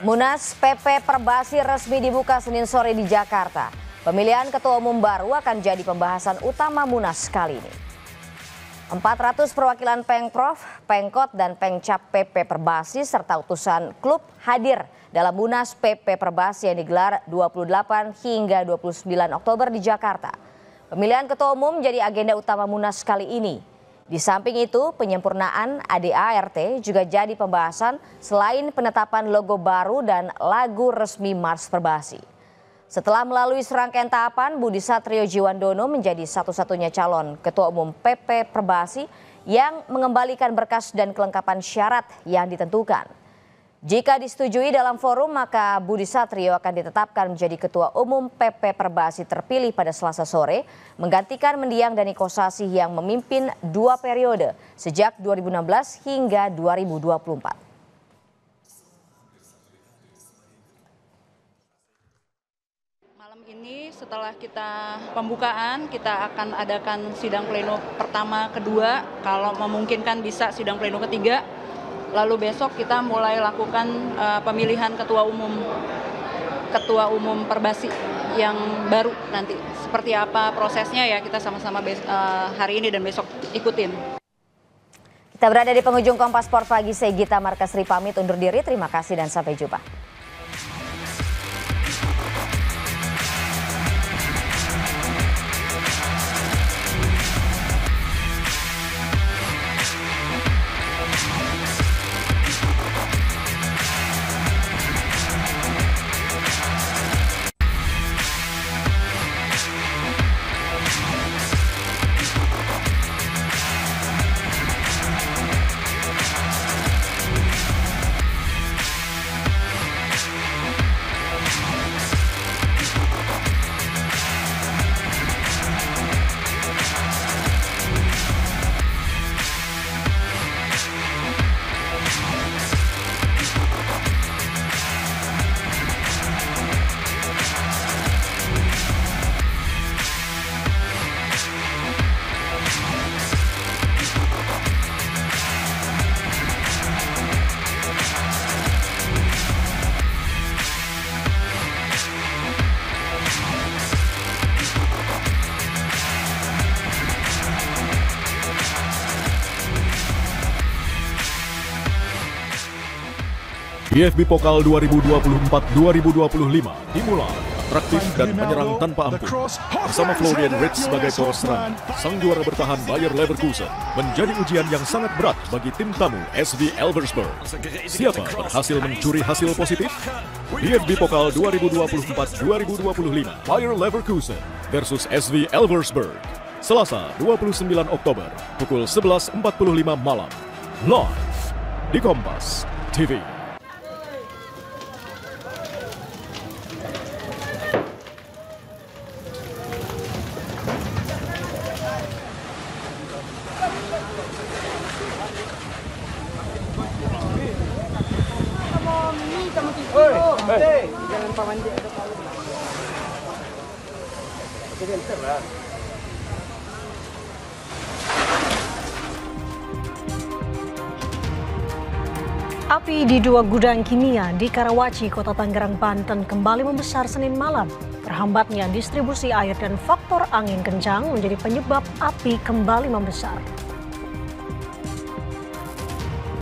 Munas PP Perbasi resmi dibuka Senin sore di Jakarta. Pemilihan ketua umum baru akan jadi pembahasan utama Munas kali ini. 400 perwakilan Pengprov, Pengkot, dan Pengcap PP Perbasi serta utusan klub hadir dalam Munas PP Perbasi yang digelar 28 hingga 29 Oktober di Jakarta. Pemilihan ketua umum jadi agenda utama Munas kali ini. Di samping itu, penyempurnaan ADART juga jadi pembahasan selain penetapan logo baru dan lagu resmi Mars Perbasi. Setelah melalui serangkaian tahapan, Budi Satrio Jiwandono menjadi satu-satunya calon ketua umum PP Perbasi yang mengembalikan berkas dan kelengkapan syarat yang ditentukan. Jika disetujui dalam forum, maka Budi Satrio akan ditetapkan menjadi ketua umum PP Perbasi terpilih pada Selasa sore, menggantikan mendiang Dani Kosasih yang memimpin 2 periode sejak 2016 hingga 2024. Malam ini setelah kita pembukaan, kita akan adakan sidang pleno pertama, kedua, kalau memungkinkan bisa sidang pleno ketiga. Lalu besok kita mulai lakukan pemilihan ketua umum Perbasi yang baru nanti. Seperti apa prosesnya ya kita sama-sama hari ini dan besok ikutin. Kita berada di penghujung Kompas Sport pagi, saya Gita Markasri pamit undur diri. Terima kasih dan sampai jumpa. IFB Pokal 2024-2025 dimulai atraktif dan menyerang tanpa ampun. Bersama Florian Wirtz sebagai poros serang, sang juara bertahan Bayer Leverkusen menjadi ujian yang sangat berat bagi tim tamu SV Elversberg. Siapa berhasil mencuri hasil positif? IFB Pokal 2024-2025 Bayer Leverkusen versus SV Elversberg. Selasa 29 Oktober pukul 11.45 malam. Live di Kompas TV. Jangan paman dia ada tahu. Jadi entar. Api di 2 gudang kimia di Karawaci, Kota Tangerang, Banten kembali membesar Senin malam. Terhambatnya distribusi air dan faktor angin kencang menjadi penyebab api kembali membesar.